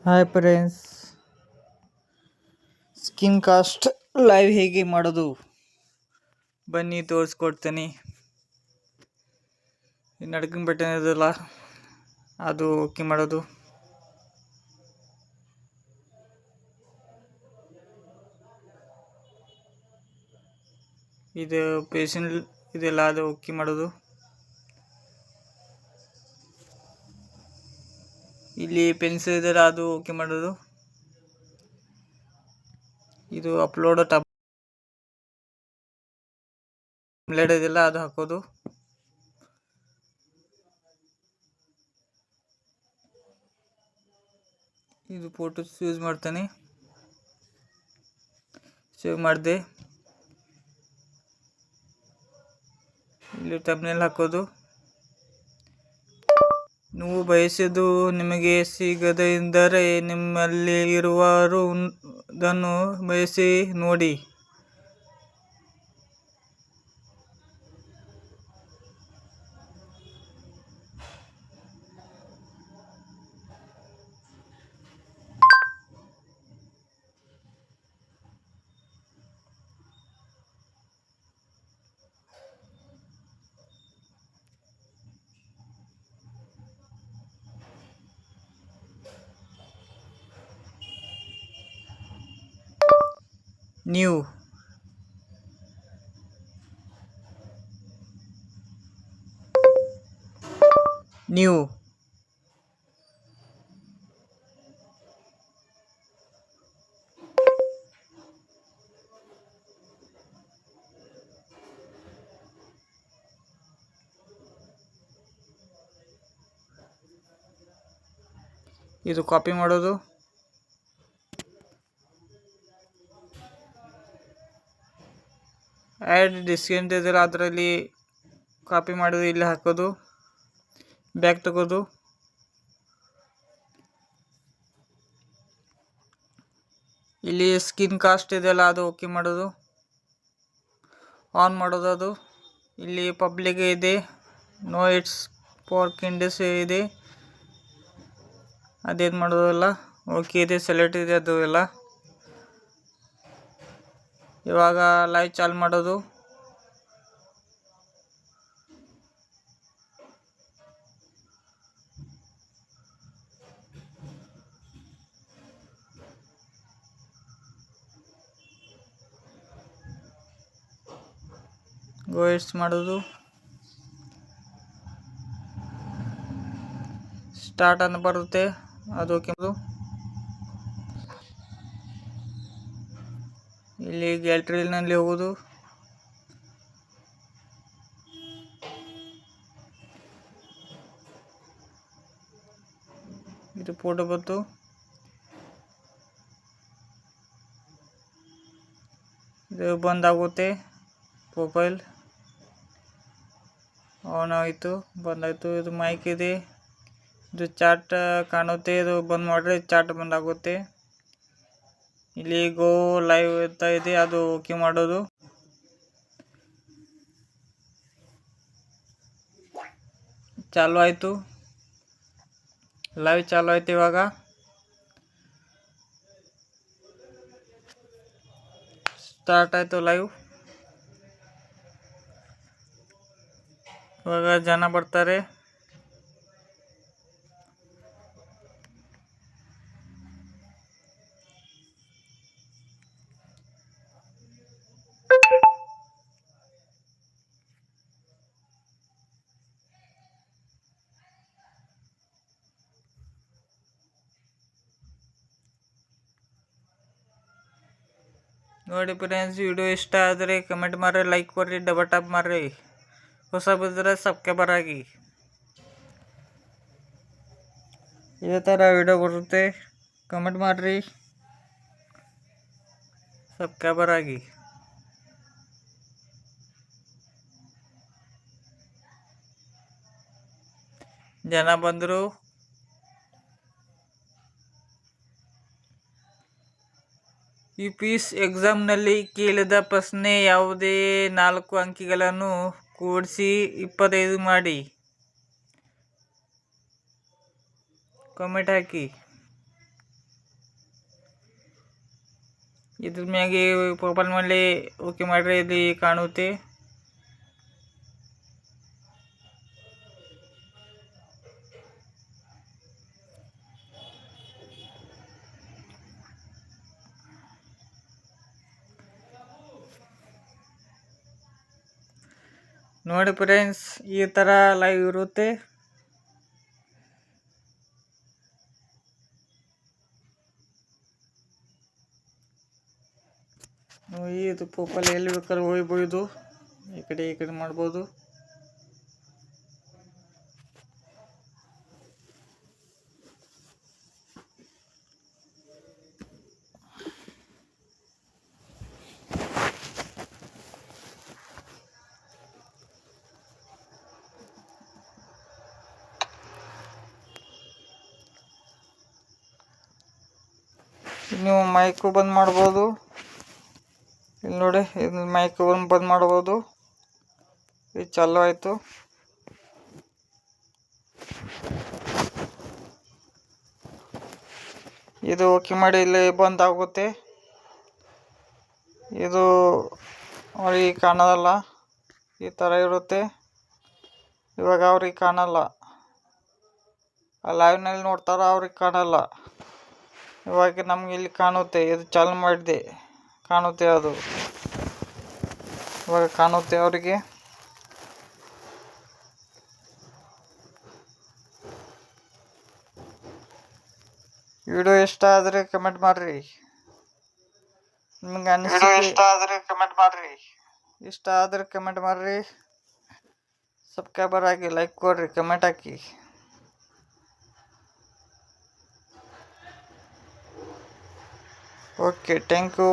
Hi friends, skin cost live ಹೇಗೆ ಮಾಡೋದು ಬನ್ನಿ ತೋರಿಸ್ಕೊಡ್ತೀನಿ. ನಡ್ಕಂಡು ಬಟನ್ ಇದಲ್ಲ ಅದು ಓಕೆ ಮಾಡೋದು. ಇದು ಪೇಷಂಟ್ ಇದೆಲ್ಲ ಅದು ಓಕೆ ಮಾಡೋದು. ಇಲ್ಲಿ ಪೆನ್ಸಿಲ್ ಇದೆಲ್ಲ ಅದು ಓಕೆ ಮಾಡೋದು. ಇದು ಅಪ್ಲೋಡ್ ಟಬ್ಲೆಟ್ ಇದೆಲ್ಲ ಅದು ಹಾಕೋದು. ಇದು ಫೋಟೋಸ್ ಯೂಸ್ ಮಾಡ್ತಾನೆ, ಸೇವ್ ಮಾಡಿದೆ. ಇಲ್ಲಿ ಥಂಬ್ನೇಲ್ ಹಾಕೋದು. ನೀವು ಬಯಸಿದ್ದು ನಿಮಗೆ ಸಿಗದೆಂದರೆ ನಿಮ್ಮಲ್ಲಿ ಇರುವರು ಅದನ್ನು ಬಯಸಿ ನೋಡಿ. ನ್ಯೂ ಇದು ಕಾಪಿ ಮಾಡೋದು. ಆ್ಯಡ್ ಡಿಸ್ಕೌಂಟ್ ಇದೆಲ್ಲ ಅದರಲ್ಲಿ ಕಾಪಿ ಮಾಡೋದು, ಇಲ್ಲಿ ಹಾಕೋದು, ಬ್ಯಾಗ್ ತಗೋದು. ಇಲ್ಲಿ ಸ್ಕಿನ್ ಕಾಸ್ಟ್ ಇದೆಲ್ಲ ಅದು ಓಕೆ ಮಾಡೋದು, ಆನ್ ಮಾಡೋದು. ಅದು ಇಲ್ಲಿ ಪಬ್ಲಿಕ್ ಇದೆ, ನೋ ಇಟ್ಸ್ ಫಾರ್ ಕಿಡ್ಸ್ ಇದೆ, ಅದೇನು ಮಾಡೋದಲ್ಲ. ಓಕೆ ಇದೆ, ಸೆಲೆಕ್ಟ್ ಇದೆ, ಅದು ಎಲ್ಲ. ಇವಾಗ ಲೈವ್ ಚಾಲು ಮಾಡೋದು. ಗೋಯಿಟ್ಸ್ ಮಾಡೋದು, ಸ್ಟಾರ್ಟ್ ಅಂತ ಬರುತ್ತೆ, ಅದು ಓಕೆ. ಇಲ್ಲಿ ಗ್ಯಾಲರಿನಲ್ಲಿ ಹೋಗೋದು. ಇದು ಫೋಟೋ ಬಂತು. ಇದು ಬಂದಾಗುತ್ತೆ. ಪ್ರೊಫೈಲ್ ಆನ್ ಆಯಿತು, ಬಂದಾಯಿತು. ಇದು ಮೈಕ್ ಇದೆ, ಇದು ಚಾಟ್ ಕಾಣುತ್ತೆ, ಇದು ಬಂದ್ ಮಾಡಿದ್ರೆ ಚಾಟ್ ಬಂದಾಗುತ್ತೆ. ಇಲ್ಲಿ ಗೋ ಲೈವ್ ಅಂತ ಇದೆ, ಅದು ಓಕೆ ಮಾಡೋದು. ಚಾಲು ಆಯಿತು, ಲೈವ್ ಚಾಲು ಆಯ್ತು. ಇವಾಗ ಸ್ಟಾರ್ಟ್ ಆಯಿತು ಲೈವ್. ಇವಾಗ ಜನ ಬರ್ತಾರೆ. ನೋಡಿ ಫ್ರೆಂಡ್ಸ್, ವಿಡಿಯೋ ಇಷ್ಟ ಆದರೆ ಕಮೆಂಟ್ ಮಾಡ್ರಿ, ಲೈಕ್ ಕೊಡ್ರಿ, ಡಬಲ್ ಟ್ಯಾಪ್ ಮಾಡ್ರಿ. ಹೊಸ ಬಿದ್ದರೆ ಸಬ್ಸ್ಕ್ರೈಬರ್ ಆಗಿ. ಇದೇ ಥರ ವಿಡಿಯೋ ಬರುತ್ತೆ, ಕಮೆಂಟ್ ಮಾಡ್ರಿ, ಸಬ್ಸ್ಕ್ರೈಬರ್ ಆಗಿ. ಜನ ಬಂದರು. UPSC ಎಕ್ಸಾಮ್ನಲ್ಲಿ ಕೇಳಿದ ಪ್ರಶ್ನೆ ಯಾವುದೇ 4 ಅಂಕಿಗಳನ್ನು ಕೂಡಿಸಿ 25 ಮಾಡಿ ಕಾಮೆಂಟ್ ಹಾಕಿ. ಇದ್ರ ಮ್ಯಾಗೆ ಪ್ರೊಫೈಲ್ ಮೇಲೆ ಓಕೆ ಮಾಡ್ರೆ ಇಲ್ಲಿ ಕಾಣುತ್ತೆ. ನೋಡಿ ಫ್ರೆಂಡ್ಸ್, ಈ ಥರ ಲೈವ್ ಇರುತ್ತೆ. ಇದು ಪ್ರೊಫೈಲ್ ಎಲ್ಲಿ ಬೇಕಾದ್ರೂ ಹೋಗ್ಬೋದು, ಈ ಕಡೆ ಮಾಡ್ಬೋದು. ನೀವು ಮೈಕು ಬಂದ್ ಮಾಡ್ಬೋದು. ಇಲ್ಲಿ ನೋಡಿ, ಇದು ಮೈಕ್ ಬಂದ್ ಮಾಡ್ಬೋದು. ಇದು ಚಾಲು ಆಯಿತು. ಇದು ಓಕೆ ಮಾಡಿ ಇಲ್ಲಿ ಬಂದ್ ಆಗುತ್ತೆ. ಇದು ಅವ್ರಿಗೆ ಕಾಣೋದಲ್ಲ, ಈ ಥರ ಇರುತ್ತೆ. ಇವಾಗ ಅವ್ರಿಗೆ ಕಾಣಲ್ಲ, ಲೈವ್ನಲ್ಲಿ ನೋಡ್ತಾರ, ಅವ್ರಿಗೆ ಕಾಣಲ್ಲ. ಇವಾಗ ನಮ್ಗೆ ಇಲ್ಲಿ ಕಾಣುತ್ತೆ. ಇದು ಚಾಲು ಮಾಡಿದೆ, ಕಾಣುತ್ತೆ. ಅದು ಇವಾಗ ಕಾಣುತ್ತೆ ಅವರಿಗೆ. ವಿಡಿಯೋ ಇಷ್ಟ ಆದರೆ ಕಮೆಂಟ್ ಮಾಡ್ರಿ. ನಿಮ್ಗೆ ಅನಿಸಿಕೆ ಇಷ್ಟ ಆದರೆ ಕಮೆಂಟ್ ಮಾಡ್ರಿ. ಸಬ್ಸ್ಕ್ರೈಬರ್ ಆಗಿ, ಲೈಕ್ ಕೊಡ್ರಿ, ಕಮೆಂಟ್ ಹಾಕಿ. Okay, thank you.